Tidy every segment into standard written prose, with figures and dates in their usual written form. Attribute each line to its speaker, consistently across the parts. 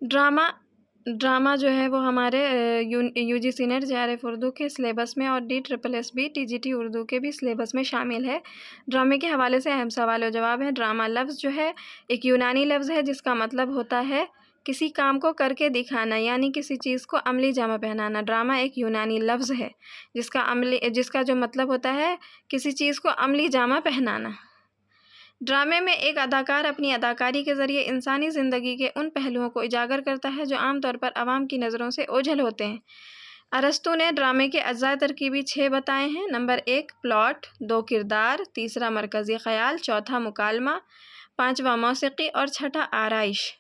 Speaker 1: Drama جو ہے وہ ہمارے U G C NET J R F Urdu کے سلیبس میں اور DSSS T G T Urdu کے بھی سلیبس میں شامل ہے۔ ڈرامے کے حوالے سے اہم سوال و جواب ہے۔ ڈرامہ لفظ جو ہے ایک یونانی لفظ ہے جس کا مطلب ہوتا ہے کسی کام کو کر کے دکھانا، یعنی کسی چیز کو عملی جامہ پہنانا۔ ڈرامہ ایک یونانی لفظ ہے جس کا جو مطلب ہوتا ہے کسی چیز کو عملی جامہ پہنانا۔ ڈرامے میں ایک اداکار اپنی اداکاری کے ذریعے انسانی زندگی کے ان پہلوؤں کو اجاگر کرتا ہے جو عام طور پر عوام کی نظروں سے اوجھل ہوتے ہیں۔ ارسطو نے ڈرامے کے اجزاء ترکیبی 6 بتائے ہیں۔ نمبر 1 پلاٹ، 2 کردار، تیسرا مرکزی خیال، چوتھا مکالمہ، پانچواں موسیقی اور چھٹا آرائش۔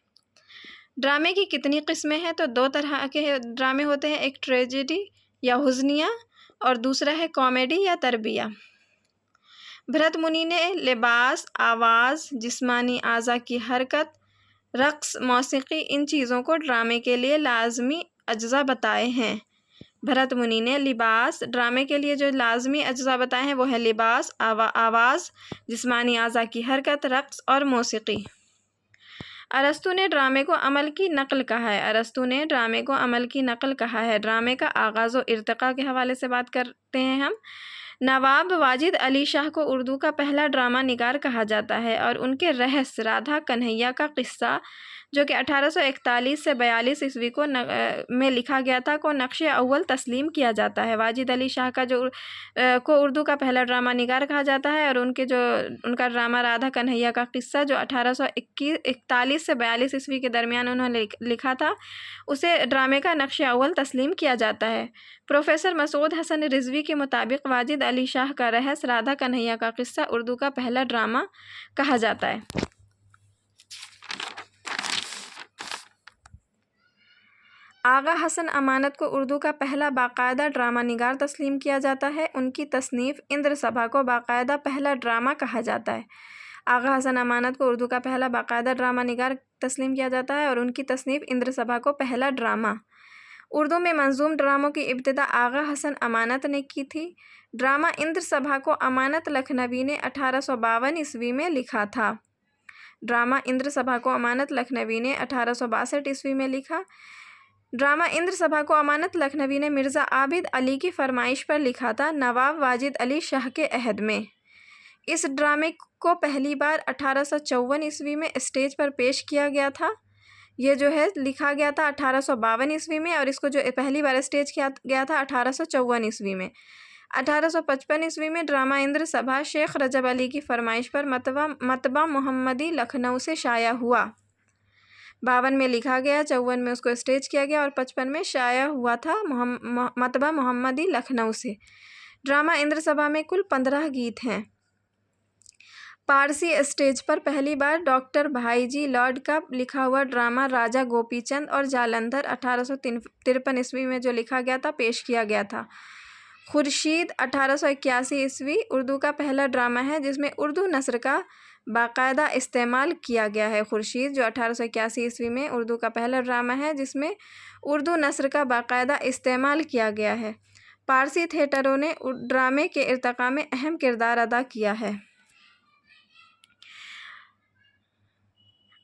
Speaker 1: ڈرامے کی کتنی قسمیں ہیں تو 2 طرح کے ڈرامے ہوتے ہیں، ایک ٹریجڈی یا حزنیہ اور دوسرا ہے کامیڈی یا تربیہ۔ بھرت منی نے لباس، آواز، جسمانی اعضاء کی حرکت، رقص، موسیقی ان چیزوں کو ڈرامے کے لیے لازمی اجزاء بتائے ہیں۔ بھرت منی نے ڈرامے کے لیے جو لازمی اجزاء بتائے ہیں وہ ہے لباس، آواز، جسمانی اعضاء کی حرکت، رقص اور موسیقی۔ ارسطو نے ڈرامے کو عمل کی نقل کہا ہے۔ ڈرامے کا آغاز و ارتقاء کے حوالے سے بات کرتے ہیں ہم۔ نواب واجد علی شاہ کو اردو کا پہلا ڈرامہ نگار کہا جاتا ہے اور ان کے رہس رادھا کنہیا کا قصہ جو کہ 1841 سے 42 عیسوی میں لکھا گیا تھا کو نقش اول تسلیم کیا جاتا ہے۔ واجد علی شاہ کو اردو کا پہلا ڈرامہ نگار کہا جاتا ہے اور ان کا ڈرامہ رادھا کنہیا کا قصہ جو 1841 سے 42 عیسوی کے درمیان انہوں نے لکھا تھا اسے ڈرامے کا نقش اول تسلیم کیا جاتا ہے۔ پروفیسر مسعود حسن رضوی کے مطابق واجد علی شاہ کا رہس رادھا کنہیا کا قصہ اردو کا پہلا ڈرامہ کہا جاتا ہے۔ آغا حسن امانت کو اردو کا پہلا باقاعدہ ڈرامہ نگار تسلیم کیا جاتا ہے۔ ان کی تصنیف اندر سبھا کو باقاعدہ پہلا ڈرامہ کہا جاتا ہے۔ آغا حسن امانت کو اردو کا پہلا باقاعدہ ڈرامہ نگار تسلیم کیا جاتا ہے اور ان کی تصنیف اندر سبھا کو پہلا ڈرامہ۔ اردو میں منظوم ڈراموں کی ابتدا آغا حسن امانت نے کی تھی۔ ڈرامہ اندر سبھا کو امانت لکھنوی نے 1852 عیسوی میں لکھا تھا۔ ڈرامہ اندر سبھا کو امانت لکھنوی نے 1862 عیسوی میں لکھا۔ ڈرامہ اندر سبھا کو امانت لکھنوی نے مرزا عابد علی کی فرمائش پر لکھا تھا نواب واجد علی شاہ کے عہد میں۔ اس ڈرامے کو پہلی بار 1854 عیسوی میں اسٹیج پر پیش کیا گیا تھا۔ یہ جو ہے لکھا گیا تھا 1852 عیسوی میں اور اس کو جو پہلی بار اسٹیج کیا گیا تھا 1854 عیسوی میں۔ 1855 عیسوی میں ڈرامہ اندر سبھا شیخ رجب علی کی فرمائش پر مطبع محمدی لکھنؤ سے شائع ہوا۔ 52 میں لکھا گیا، 54 میں اس کو اسٹیج کیا گیا اور 55 میں شائع ہوا تھا مطبع محمدی لکھنؤ سے۔ ڈرامہ اندر سبھا میں کل 15 گیت ہیں۔ پارسی اسٹیج پر پہلی بار ڈاکٹر بھائی جی لاڈ کا لکھا ہوا ڈرامہ راجا گوپی چند اور جالندھر 1853 عیسوی میں جو لکھا گیا تھا پیش کیا گیا تھا۔ خورشید 1881 عیسوی اردو کا پہلا ڈرامہ ہے جس میں اردو نثر کا باقاعدہ استعمال کیا گیا ہے۔ خورشید جو 1881 عیسوی میں اردو کا پہلا ڈرامہ ہے جس میں اردو نثر کا باقاعدہ استعمال کیا گیا ہے۔ پارسی تھیٹروں نے ڈرامے کے ارتقاء میں اہم کردار ادا کیا ہے۔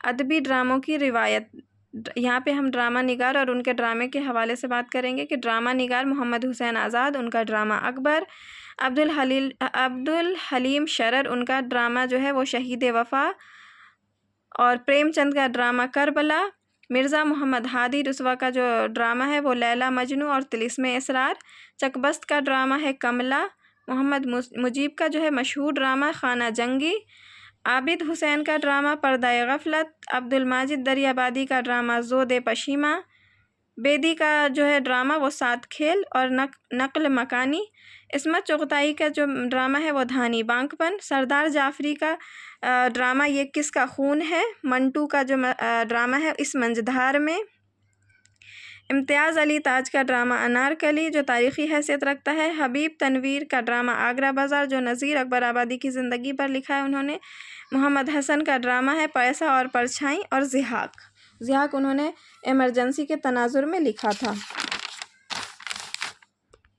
Speaker 1: ادبی ڈراموں کی روایت، یہاں پہ ہم ڈرامہ نگار اور ان کے ڈرامے کے حوالے سے بات کریں گے کہ ڈرامہ نگار محمد حسین آزاد، ان کا ڈرامہ اکبر، عبدالحلیم شرر، ان کا ڈرامہ جو ہے وہ شہید وفا، اور پریم چند کا ڈرامہ کربلا، مرزا محمد ہادی رسوا کا جو ڈرامہ ہے وہ لیلا مجنوں اور طلسم اسرار، چکبست کا ڈرامہ ہے کملا، محمد مجیب کا جو ہے مشہور ڈرامہ خانہ جنگی، عابد حسین کا ڈرامہ پردہ غفلت، عبدالماجد دریابادی کا ڈرامہ زود پشیماں، بیدی کا جو ہے ڈرامہ وہ 7 کھیل اور نقل مکانی، عصمت چغتائی کا جو ڈرامہ ہے وہ دھانی بانک پن، سردار جعفری کا ڈرامہ یہ کس کا خون ہے، منٹو کا جو ڈرامہ ہے اس منجدھار میں، امتیاز علی تاج کا ڈرامہ انارکلی جو تاریخی حیثیت رکھتا ہے، حبیب تنویر کا ڈرامہ آگرہ بازار جو نذیر اکبر آبادی کی زندگی پر لکھا ہے انہوں نے، محمد حسن کا ڈرامہ ہے پیسہ اور پرچھائیں، اور ضحاک انہوں نے ایمرجنسی کے تناظر میں لکھا تھا۔